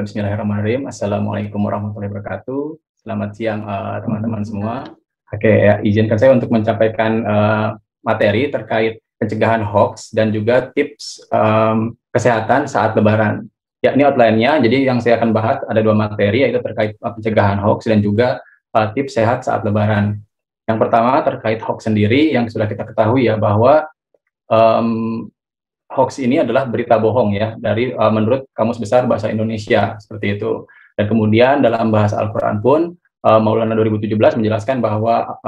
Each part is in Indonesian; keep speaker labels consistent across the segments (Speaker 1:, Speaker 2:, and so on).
Speaker 1: Bismillahirrahmanirrahim. Assalamualaikum warahmatullahi wabarakatuh. Selamat siang teman-teman semua. Oke, ya, izinkan saya untuk menyampaikan materi terkait pencegahan hoax dan juga tips kesehatan saat Lebaran. Ya, ini outline-nya. Jadi yang saya akan bahas ada dua materi, yaitu terkait pencegahan hoax dan juga tips sehat saat Lebaran. Yang pertama terkait hoax sendiri, yang sudah kita ketahui ya bahwa hoax ini adalah berita bohong ya dari menurut Kamus Besar Bahasa Indonesia seperti itu. Dan kemudian dalam bahasa Al-Qur'an pun Maulana 2017 menjelaskan bahwa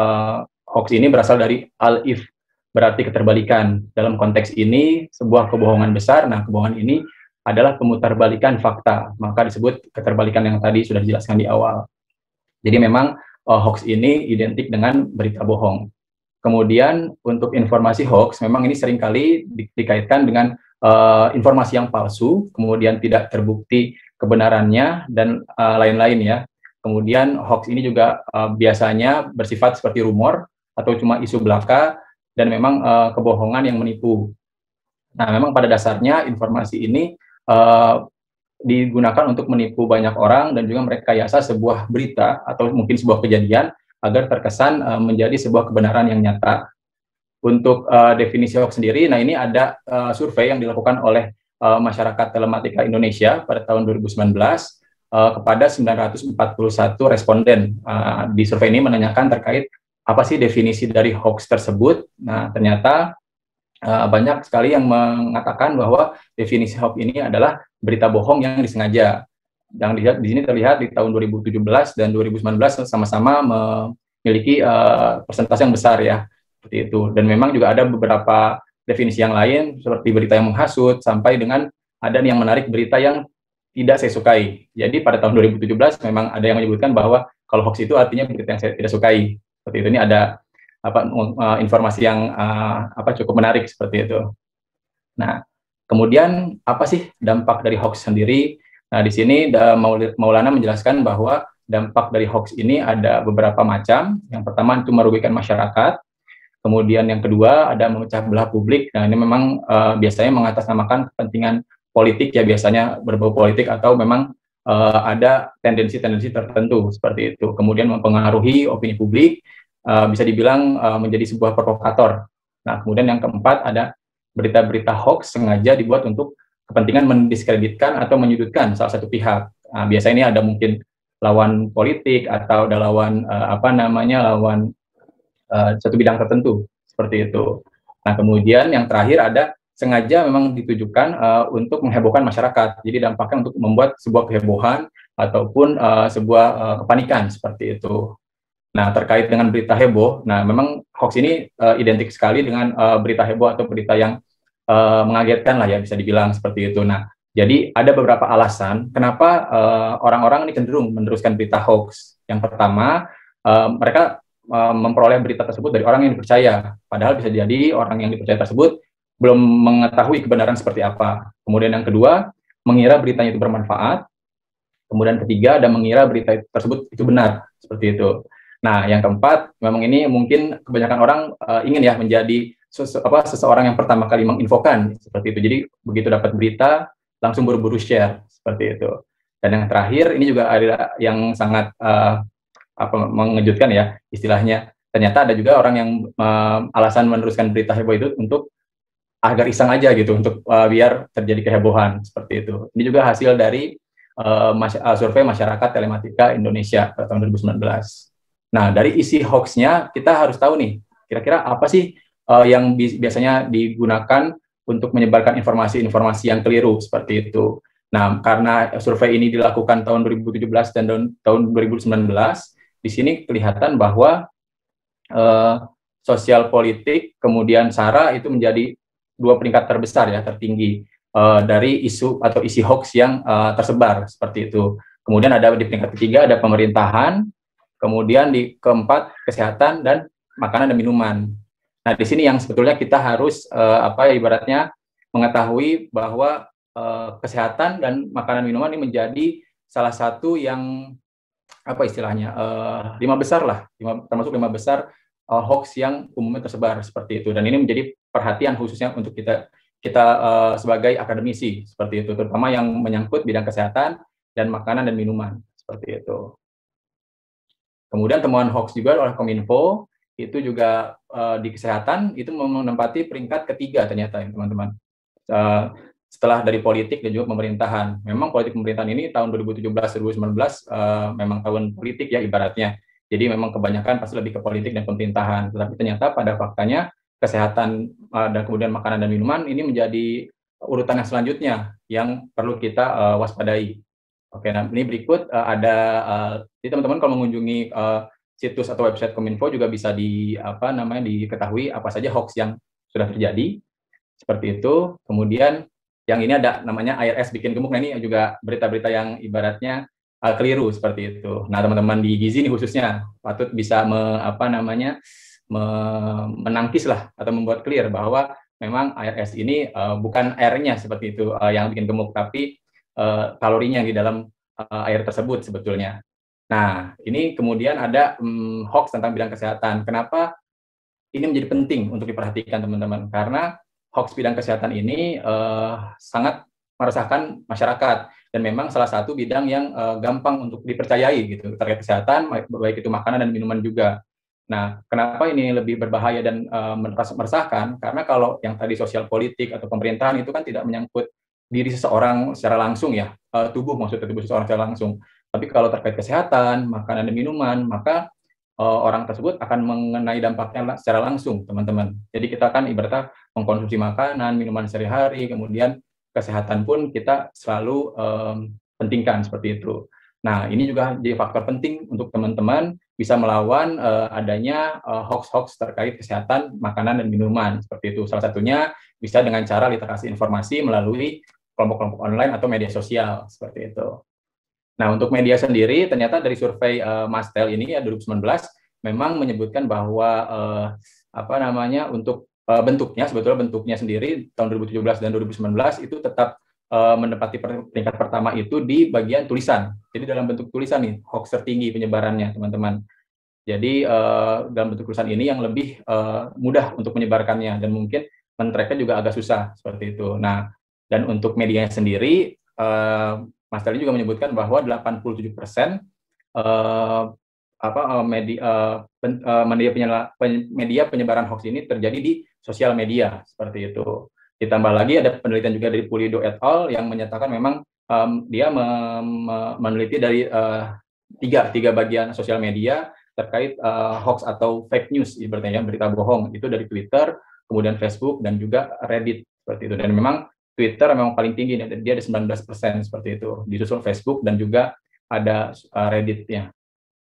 Speaker 1: hoax ini berasal dari al-if, berarti keterbalikan. Dalam konteks ini sebuah kebohongan besar. Nah, kebohongan ini adalah pemutarbalikan fakta, maka disebut keterbalikan yang tadi sudah dijelaskan di awal. Jadi memang hoax ini identik dengan berita bohong. Kemudian untuk informasi hoax, memang ini seringkali dikaitkan dengan informasi yang palsu, kemudian tidak terbukti kebenarannya, dan lain-lain ya. Kemudian hoax ini juga biasanya bersifat seperti rumor, atau cuma isu belaka, dan memang kebohongan yang menipu. Nah, memang pada dasarnya informasi ini digunakan untuk menipu banyak orang, dan juga merekayasa sebuah berita, atau mungkin sebuah kejadian, agar terkesan menjadi sebuah kebenaran yang nyata. Untuk definisi hoax sendiri, nah ini ada survei yang dilakukan oleh Masyarakat Telematika Indonesia pada tahun 2019 kepada 941 responden. Di survei ini menanyakan terkait apa sih definisi dari hoax tersebut. Nah, ternyata banyak sekali yang mengatakan bahwa definisi hoax ini adalah berita bohong yang disengaja. Yang di sini terlihat di tahun 2017 dan 2019 sama-sama memiliki persentase yang besar ya, seperti itu. Dan memang juga ada beberapa definisi yang lain seperti berita yang menghasut, sampai dengan ada yang menarik, berita yang tidak saya sukai. Jadi pada tahun 2017 memang ada yang menyebutkan bahwa kalau hoax itu artinya berita yang saya tidak sukai. Seperti itu. Ini ada informasi yang cukup menarik seperti itu. Nah, kemudian apa sih dampak dari hoax sendiri? Nah, di sini Maulana menjelaskan bahwa dampak dari hoax ini ada beberapa macam. Yang pertama itu merugikan masyarakat. Kemudian yang kedua ada memecah belah publik. Nah, ini memang biasanya mengatasnamakan kepentingan politik ya, biasanya berbau politik, atau memang ada tendensi-tendensi tertentu seperti itu. Kemudian mempengaruhi opini publik, bisa dibilang menjadi sebuah provokator. Nah, kemudian yang keempat ada berita-berita hoax sengaja dibuat untuk kepentingan mendiskreditkan atau menyudutkan salah satu pihak. Nah, biasanya ini ada mungkin lawan politik, atau ada lawan lawan satu bidang tertentu seperti itu. Nah, kemudian yang terakhir ada sengaja memang ditujukan untuk menghebohkan masyarakat. Jadi dampaknya untuk membuat sebuah kehebohan ataupun sebuah kepanikan seperti itu. Nah, terkait dengan berita heboh, nah memang hoax ini identik sekali dengan berita heboh atau berita yang mengagetkan lah ya, bisa dibilang seperti itu. Nah, jadi ada beberapa alasan kenapa orang-orang ini cenderung meneruskan berita hoax. Yang pertama, mereka memperoleh berita tersebut dari orang yang dipercaya, padahal bisa jadi orang yang dipercaya tersebut belum mengetahui kebenaran seperti apa. Kemudian yang kedua, mengira beritanya itu bermanfaat. Kemudian ketiga, ada mengira berita tersebut itu benar, seperti itu. Nah, yang keempat, memang ini mungkin kebanyakan orang ingin ya menjadi seseorang yang pertama kali menginfokan seperti itu. Jadi begitu dapat berita langsung buru-buru share seperti itu. Dan yang terakhir ini juga ada yang sangat mengejutkan ya istilahnya. Ternyata ada juga orang yang alasan meneruskan berita heboh itu untuk agar iseng aja gitu, untuk biar terjadi kehebohan seperti itu. Ini juga hasil dari survei Masyarakat Telematika Indonesia pada tahun 2019. Nah, dari isi hoax-nya kita harus tahu nih, kira-kira apa sih yang biasanya digunakan untuk menyebarkan informasi-informasi yang keliru seperti itu. Nah, karena survei ini dilakukan tahun 2017 dan tahun 2019, di sini kelihatan bahwa sosial politik, kemudian SARA itu menjadi dua peringkat terbesar ya, tertinggi dari isu atau isi hoax yang tersebar seperti itu. Kemudian ada di peringkat ketiga ada pemerintahan, kemudian di keempat kesehatan dan makanan dan minuman. Nah, di sini yang sebetulnya kita harus ibaratnya mengetahui bahwa kesehatan dan makanan minuman ini menjadi salah satu yang istilahnya 5 besar lah, termasuk 5 besar hoax yang umumnya tersebar seperti itu. Dan ini menjadi perhatian khususnya untuk kita sebagai akademisi seperti itu, terutama yang menyangkut bidang kesehatan dan makanan dan minuman, seperti itu. Kemudian temuan hoax juga oleh Kominfo, itu juga di kesehatan itu menempati peringkat ketiga ternyata ya teman-teman. Setelah dari politik dan juga pemerintahan. Memang politik pemerintahan ini tahun 2017-2019 memang tahun politik ya ibaratnya. Jadi memang kebanyakan pasti lebih ke politik dan pemerintahan. Tetapi ternyata pada faktanya kesehatan dan kemudian makanan dan minuman ini menjadi urutan yang selanjutnya yang perlu kita waspadai. Oke, nah ini berikut ada jadi teman-teman kalau mengunjungi situs atau website Kominfo juga bisa diketahui apa saja hoax yang sudah terjadi seperti itu. Kemudian yang ini ada namanya IRS bikin gemuk. Nah ini juga berita-berita yang ibaratnya keliru seperti itu. Nah teman-teman di Gizi ini khususnya patut bisa menangkis lah atau membuat clear bahwa memang IRS ini bukan airnya seperti itu yang bikin gemuk, tapi kalorinya yang di dalam air tersebut sebetulnya. Nah, ini kemudian ada hoax tentang bidang kesehatan. Kenapa ini menjadi penting untuk diperhatikan teman-teman? Karena hoax bidang kesehatan ini sangat meresahkan masyarakat dan memang salah satu bidang yang gampang untuk dipercayai gitu terkait kesehatan, baik itu makanan dan minuman juga. Nah, kenapa ini lebih berbahaya dan meresahkan? Karena kalau yang tadi sosial politik atau pemerintahan itu kan tidak menyangkut diri seseorang secara langsung ya, maksudnya tubuh seseorang secara langsung. Tapi kalau terkait kesehatan, makanan dan minuman, maka orang tersebut akan mengenai dampaknya secara langsung, teman-teman. Jadi kita kan ibaratnya mengkonsumsi makanan, minuman sehari-hari, kemudian kesehatan pun kita selalu pentingkan seperti itu. Nah, ini juga jadi faktor penting untuk teman-teman bisa melawan adanya hoax-hoax terkait kesehatan, makanan, dan minuman. Seperti itu. Salah satunya bisa dengan cara literasi informasi melalui kelompok-kelompok online atau media sosial, seperti itu. Nah, untuk media sendiri, ternyata dari survei Mastel ini ya 2019 memang menyebutkan bahwa untuk sebetulnya bentuknya sendiri tahun 2017 dan 2019 itu tetap menempati peringkat pertama itu di bagian tulisan. Jadi dalam bentuk tulisan nih, hoax tertinggi penyebarannya, teman-teman. Jadi dalam bentuk tulisan ini yang lebih mudah untuk menyebarkannya dan mungkin men-tracknya juga agak susah seperti itu. Nah, dan untuk medianya sendiri, Mas Tali juga menyebutkan bahwa 87% media penyebaran hoax ini terjadi di sosial media seperti itu. Ditambah lagi ada penelitian juga dari Pulido et al. Yang menyatakan memang dia meneliti dari tiga bagian sosial media terkait hoax atau fake news, ibaratnya berita bohong, itu dari Twitter, kemudian Facebook, dan juga Reddit seperti itu. Dan memang Twitter memang paling tinggi, dia ada 19% seperti itu, disusul Facebook dan juga ada Reddit-nya.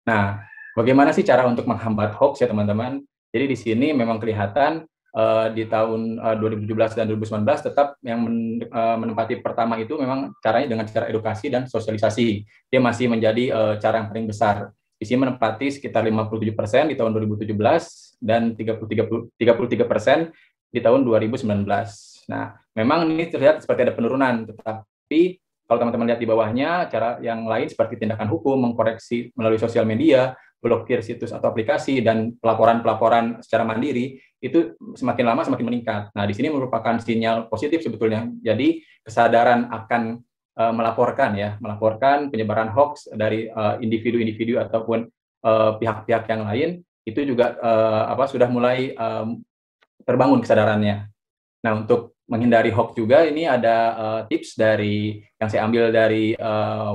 Speaker 1: Nah, bagaimana sih cara untuk menghambat hoax ya teman-teman? Jadi di sini memang kelihatan di tahun 2017 dan 2019 tetap yang menempati pertama itu memang caranya dengan cara edukasi dan sosialisasi. Dia masih menjadi cara yang paling besar. Di sini menempati sekitar 57% di tahun 2017 dan 33% di tahun 2019. Nah, memang ini terlihat seperti ada penurunan, tetapi kalau teman-teman lihat di bawahnya, cara yang lain seperti tindakan hukum, mengkoreksi melalui sosial media, blokir situs atau aplikasi, dan pelaporan-pelaporan secara mandiri, itu semakin lama semakin meningkat. Nah, di sini merupakan sinyal positif sebetulnya. Jadi, kesadaran akan melaporkan penyebaran hoax dari individu-individu ataupun pihak-pihak yang lain, itu juga sudah mulai terbangun kesadarannya. Nah, untuk menghindari hoax juga, ini ada tips yang saya ambil dari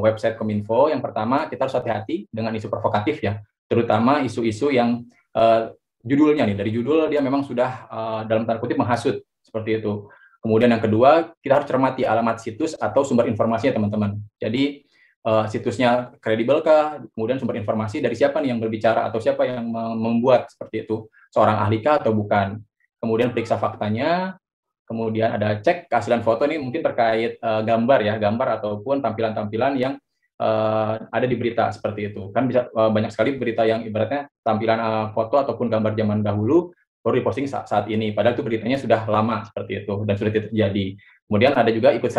Speaker 1: website Kominfo. Yang pertama, kita harus hati-hati dengan isu provokatif ya, terutama isu-isu yang judulnya nih, dari judul dia memang sudah dalam tanda kutip menghasut, seperti itu. Kemudian yang kedua, kita harus cermati alamat situs atau sumber informasinya, teman-teman. Jadi, situsnya kredibel kah, kemudian sumber informasi dari siapa nih yang berbicara, atau siapa yang membuat seperti itu, seorang ahli kah atau bukan. Kemudian periksa faktanya, kemudian ada cek keaslian foto ini mungkin terkait gambar ataupun tampilan-tampilan yang ada di berita seperti itu. Kan bisa banyak sekali berita yang ibaratnya tampilan foto ataupun gambar zaman dahulu baru diposting saat ini, padahal itu beritanya sudah lama seperti itu dan sudah terjadi. Kemudian ada juga ikut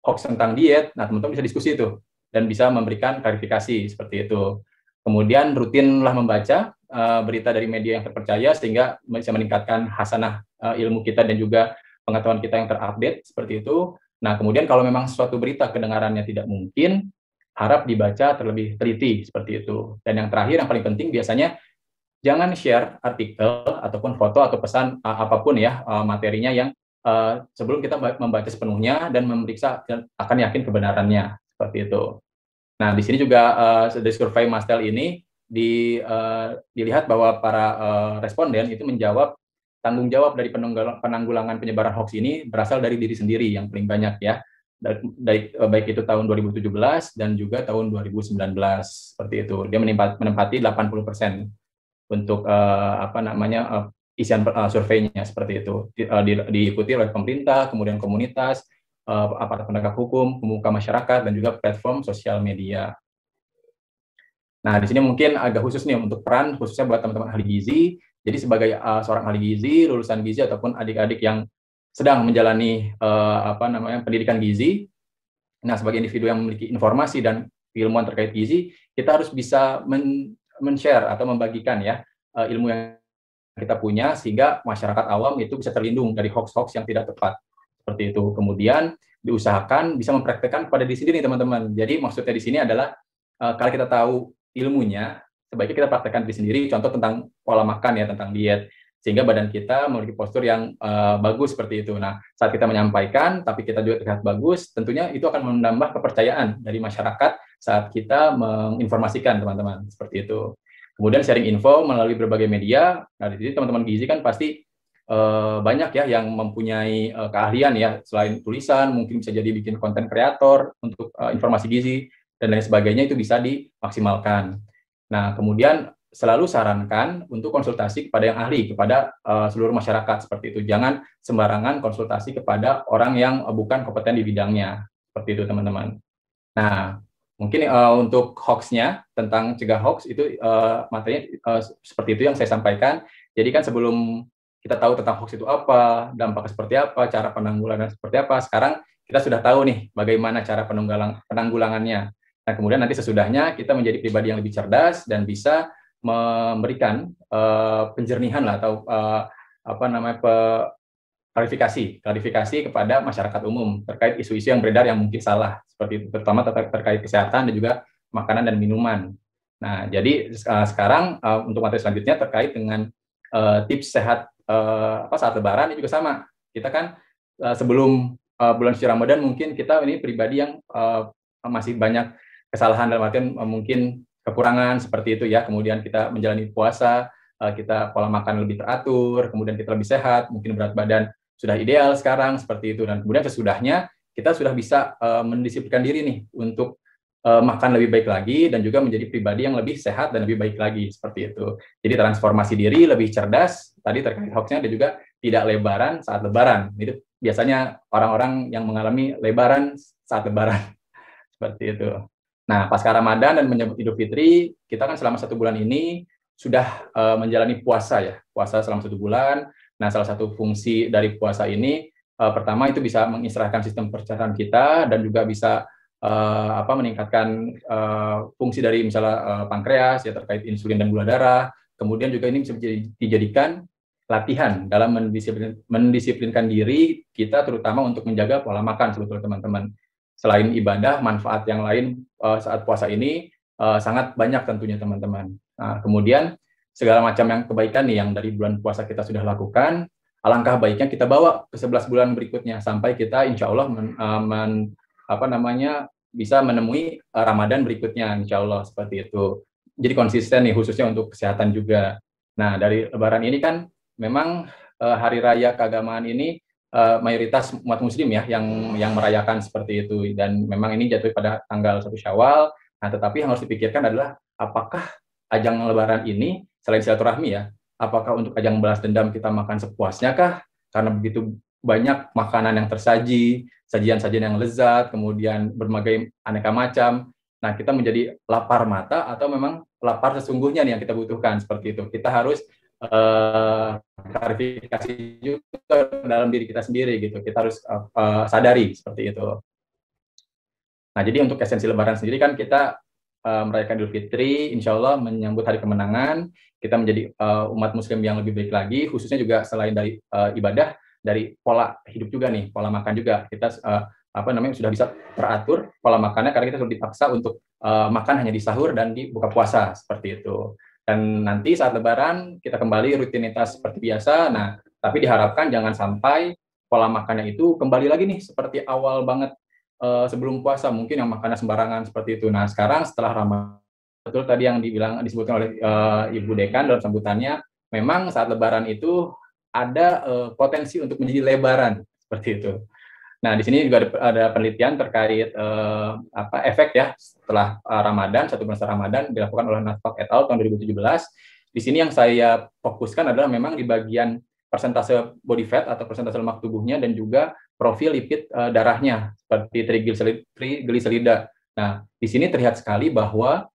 Speaker 1: hoax tentang diet. Nah, teman-teman bisa diskusi itu dan bisa memberikan klarifikasi seperti itu. Kemudian rutinlah membaca berita dari media yang terpercaya sehingga bisa meningkatkan hasanah ilmu kita dan juga pengetahuan kita yang terupdate seperti itu. Nah, kemudian kalau memang suatu berita kedengarannya tidak mungkin, harap dibaca terlebih teliti seperti itu. Dan yang terakhir, yang paling penting biasanya jangan share artikel ataupun foto atau pesan apapun ya materinya yang sebelum kita membaca sepenuhnya dan memeriksa dan akan yakin kebenarannya seperti itu. Nah, di sini juga dari survei Mastel ini dilihat bahwa para responden itu menjawab tanggung jawab dari penanggulangan penyebaran hoax ini berasal dari diri sendiri yang paling banyak ya. Baik itu tahun 2017 dan juga tahun 2019 seperti itu. Dia menempati 80% untuk isian surveinya seperti itu. Diikuti oleh pemerintah, kemudian komunitas, aparat penegak hukum, pemuka masyarakat, dan juga platform sosial media. Nah, di sini mungkin agak khusus nih untuk peran khususnya buat teman-teman ahli gizi. Jadi sebagai seorang ahli gizi, lulusan gizi ataupun adik-adik yang sedang menjalani pendidikan gizi, nah sebagai individu yang memiliki informasi dan ilmuwan terkait gizi, kita harus bisa men-share atau membagikan ya ilmu yang kita punya sehingga masyarakat awam itu bisa terlindung dari hoax-hoax yang tidak tepat. Seperti itu. Kemudian diusahakan bisa mempraktekkan pada diri sendiri teman-teman. Jadi maksudnya di sini adalah kalau kita tahu ilmunya, sebaiknya kita praktekkan diri sendiri, contoh tentang pola makan ya, tentang diet, sehingga badan kita memiliki postur yang bagus seperti itu. Nah, saat kita menyampaikan, tapi kita juga terlihat bagus, tentunya itu akan menambah kepercayaan dari masyarakat saat kita menginformasikan teman-teman, seperti itu. Kemudian sharing info melalui berbagai media. Nah, di sini teman-teman gizi kan pasti banyak ya yang mempunyai keahlian ya, selain tulisan, mungkin bisa jadi bikin konten kreator untuk informasi gizi, dan lain sebagainya itu bisa dimaksimalkan. Nah, kemudian selalu sarankan untuk konsultasi kepada yang ahli, kepada seluruh masyarakat seperti itu. Jangan sembarangan konsultasi kepada orang yang bukan kompeten di bidangnya. Seperti itu, teman-teman. Nah, mungkin untuk hoax-nya, tentang cegah hoax, itu materinya seperti itu yang saya sampaikan. Jadi kan sebelum kita tahu tentang hoax itu apa, dampaknya seperti apa, cara penanggulangan seperti apa, sekarang kita sudah tahu nih bagaimana cara penanggulangannya. Nah, kemudian nanti sesudahnya kita menjadi pribadi yang lebih cerdas dan bisa memberikan penjernihan lah atau klarifikasi kepada masyarakat umum terkait isu-isu yang beredar yang mungkin salah seperti itu, terutama terkait kesehatan dan juga makanan dan minuman. Nah, jadi sekarang untuk materi selanjutnya terkait dengan tips sehat saat Lebaran ini juga sama. Kita kan sebelum bulan suci Ramadan mungkin kita ini pribadi yang masih banyak kesalahan dalam artian mungkin kekurangan seperti itu ya. Kemudian kita menjalani puasa, kita pola makan lebih teratur, kemudian kita lebih sehat, mungkin berat badan sudah ideal sekarang seperti itu. Dan kemudian sesudahnya kita sudah bisa mendisiplinkan diri nih untuk makan lebih baik lagi dan juga menjadi pribadi yang lebih sehat dan lebih baik lagi seperti itu. Jadi transformasi diri lebih cerdas. Tadi terkait hoaxnya dan juga tidak lebaran saat Lebaran. Itu biasanya orang-orang yang mengalami lebaran saat Lebaran seperti itu. Nah, pasca Ramadan dan menyambut Idul Fitri, kita kan selama 1 bulan ini sudah menjalani puasa ya, puasa selama 1 bulan. Nah, salah satu fungsi dari puasa ini, pertama itu bisa mengistirahatkan sistem pencernaan kita dan juga bisa meningkatkan fungsi dari misalnya pankreas ya terkait insulin dan gula darah. Kemudian juga ini bisa dijadikan latihan dalam mendisiplinkan diri kita, terutama untuk menjaga pola makan sebetulnya teman-teman. Selain ibadah, manfaat yang lain saat puasa ini sangat banyak tentunya teman-teman. Nah, kemudian segala macam yang kebaikan nih yang dari bulan puasa kita sudah lakukan, alangkah baiknya kita bawa ke 11 bulan berikutnya sampai kita insya Allah bisa menemui Ramadan berikutnya insya Allah seperti itu. Jadi konsisten nih khususnya untuk kesehatan juga. Nah, dari Lebaran ini kan memang hari raya keagamaan ini mayoritas umat muslim ya yang merayakan seperti itu, dan memang ini jatuh pada tanggal 1 Syawal. Nah, tetapi yang harus dipikirkan adalah apakah ajang Lebaran ini selain silaturahmi ya, apakah untuk ajang balas dendam kita makan sepuasnya kah? Karena begitu banyak makanan yang tersaji, sajian-sajian yang lezat, kemudian berbagai aneka macam. Nah, kita menjadi lapar mata atau memang lapar sesungguhnya nih yang kita butuhkan seperti itu. Kita harus klarifikasi juga dalam diri kita sendiri gitu. Kita harus sadari seperti itu. Nah, jadi untuk esensi Lebaran sendiri kan kita merayakan Idul Fitri, insya Allah menyambut hari kemenangan, kita menjadi umat muslim yang lebih baik lagi, khususnya juga selain dari ibadah, dari pola hidup juga nih, pola makan juga. Kita apa namanya sudah bisa teratur pola makannya karena kita sudah dipaksa untuk makan hanya di sahur dan di buka puasa seperti itu. Dan nanti saat Lebaran kita kembali rutinitas seperti biasa. Nah, tapi diharapkan jangan sampai pola makannya itu kembali lagi nih seperti awal banget sebelum puasa, mungkin yang makannya sembarangan seperti itu. Nah, sekarang setelah Ramadan, betul tadi yang disebutkan oleh Ibu Dekan dalam sambutannya, memang saat Lebaran itu ada potensi untuk menjadi lebaran seperti itu. Nah, di sini juga ada penelitian terkait efek ya setelah Ramadan, 1 bulan setelah Ramadan dilakukan oleh Natfak et al. Tahun 2017. Di sini yang saya fokuskan adalah memang di bagian persentase body fat atau persentase lemak tubuhnya dan juga profil lipid darahnya seperti trigliserida. Nah, di sini terlihat sekali bahwa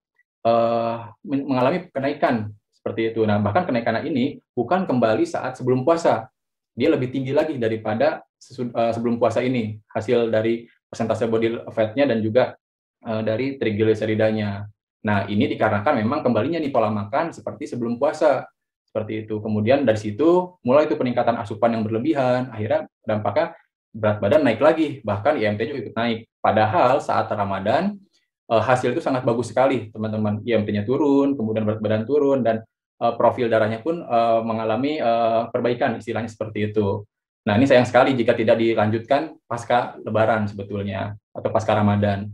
Speaker 1: mengalami kenaikan seperti itu. Nah, bahkan kenaikan ini bukan kembali saat sebelum puasa. Dia lebih tinggi lagi daripada sebelum puasa ini, hasil dari persentase body fat-nya dan juga dari trigliseridanya. Nah, ini dikarenakan memang kembalinya nih pola makan seperti sebelum puasa. Seperti itu. Kemudian dari situ mulai itu peningkatan asupan yang berlebihan, akhirnya dampaknya berat badan naik lagi, bahkan IMT juga ikut naik. Padahal saat Ramadan hasil itu sangat bagus sekali, teman-teman. IMT-nya turun, kemudian berat badan turun, dan profil darahnya pun mengalami perbaikan, istilahnya seperti itu. Nah, ini sayang sekali jika tidak dilanjutkan pasca Lebaran sebetulnya, atau pasca Ramadan.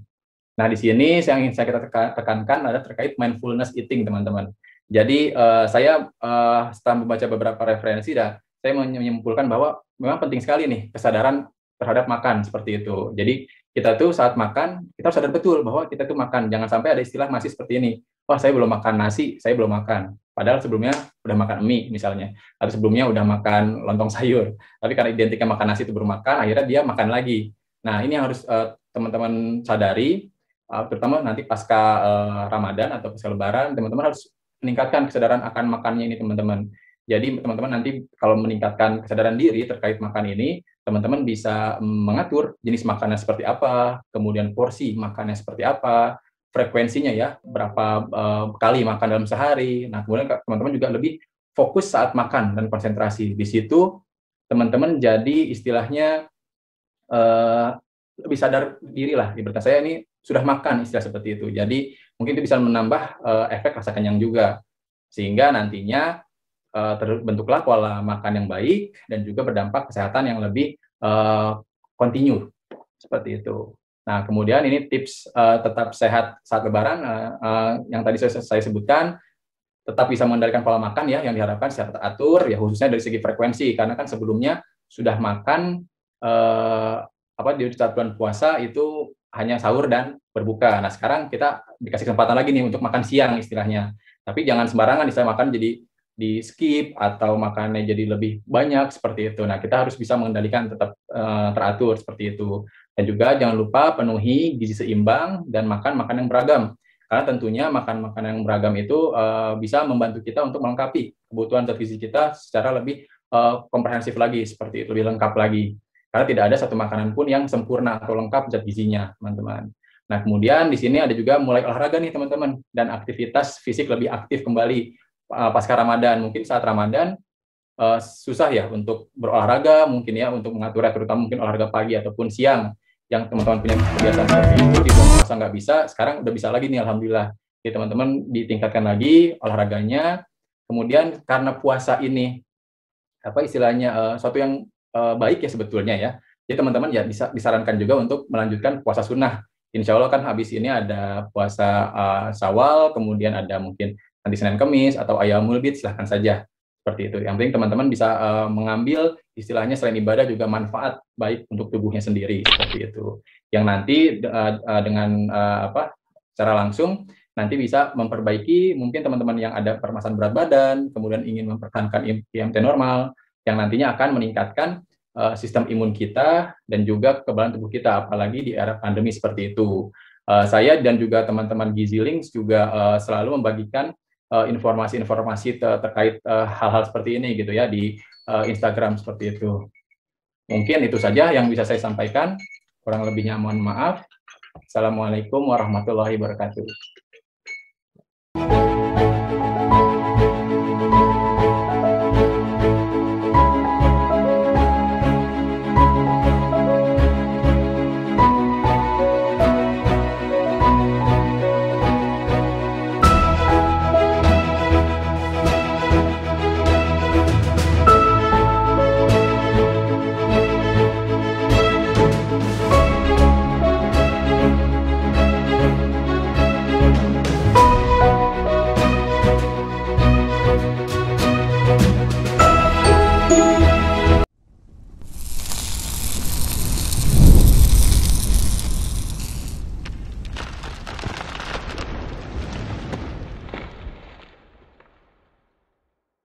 Speaker 1: Nah, di sini yang ingin saya tekankan adalah terkait mindfulness eating, teman-teman. Jadi, saya setelah membaca beberapa referensi, saya menyimpulkan bahwa memang penting sekali nih kesadaran terhadap makan, seperti itu. Jadi, kita tuh saat makan, kita harus sadar betul bahwa kita tuh makan. Jangan sampai ada istilah masih seperti ini, wah saya belum makan nasi, saya belum makan. Padahal sebelumnya udah makan mie misalnya, atau sebelumnya udah makan lontong sayur. Tapi karena identiknya makan nasi itu baru makan, akhirnya dia makan lagi. Nah, ini yang harus teman-teman sadari, terutama nanti pasca Ramadan atau pasca Lebaran, teman-teman harus meningkatkan kesadaran akan makannya ini, teman-teman. Jadi teman-teman nanti kalau meningkatkan kesadaran diri terkait makan ini, teman-teman bisa mengatur jenis makannya seperti apa, kemudian porsi makannya seperti apa, frekuensinya ya, berapa kali makan dalam sehari. Nah, kemudian teman-teman juga lebih fokus saat makan dan konsentrasi. Di situ teman-teman jadi istilahnya lebih sadar diri lah. Ibaratnya saya ini sudah makan, istilah seperti itu. Jadi mungkin itu bisa menambah efek rasa kenyang juga. Sehingga nantinya terbentuklah pola makan yang baik dan juga berdampak kesehatan yang lebih kontinu seperti itu. Nah, kemudian ini tips tetap sehat saat Lebaran yang tadi saya sebutkan, tetap bisa mengendalikan pola makan ya, yang diharapkan secara teratur ya, khususnya dari segi frekuensi, karena kan sebelumnya sudah makan di saat bulan puasa itu hanya sahur dan berbuka. Nah, sekarang kita dikasih kesempatan lagi nih untuk makan siang istilahnya. Tapi jangan sembarangan istilah makan jadi di skip atau makannya jadi lebih banyak seperti itu. Nah, kita harus bisa mengendalikan tetap teratur seperti itu. Dan juga jangan lupa penuhi gizi seimbang dan makan makanan yang beragam. Karena tentunya makan makanan yang beragam itu bisa membantu kita untuk melengkapi kebutuhan zat gizi kita secara lebih komprehensif lagi, seperti itu, lebih lengkap lagi. Karena tidak ada satu makanan pun yang sempurna atau lengkap zat gizinya, teman-teman. Nah, kemudian di sini ada juga mulai olahraga nih, teman-teman, dan aktivitas fisik lebih aktif kembali pasca Ramadan. Mungkin saat Ramadan susah ya untuk berolahraga, mungkin ya untuk mengatur, terutama mungkin olahraga pagi ataupun siang. Yang teman-teman punya kebiasaan seperti itu di bulan puasa nggak bisa, sekarang udah bisa lagi nih, alhamdulillah. Jadi teman-teman ditingkatkan lagi olahraganya. Kemudian karena puasa ini apa istilahnya suatu yang baik ya sebetulnya ya. Jadi teman-teman ya bisa disarankan juga untuk melanjutkan puasa sunnah. Insya Allah kan habis ini ada puasa Syawal, kemudian ada mungkin nanti Senin Kamis atau Ayyamul Bid, silahkan saja seperti itu. Yang penting teman-teman bisa mengambil istilahnya selain ibadah juga manfaat baik untuk tubuhnya sendiri seperti itu. Yang nanti dengan secara langsung nanti bisa memperbaiki mungkin teman-teman yang ada permasalahan berat badan, kemudian ingin mempertahankan IMT normal, yang nantinya akan meningkatkan sistem imun kita dan juga kekebalan tubuh kita, apalagi di era pandemi seperti itu. Saya dan juga teman-teman Gizi Links juga selalu membagikan informasi-informasi terkait hal-hal seperti ini gitu ya di Instagram seperti itu. Mungkin itu saja yang bisa saya sampaikan. Kurang lebihnya mohon maaf. Assalamualaikum warahmatullahi wabarakatuh.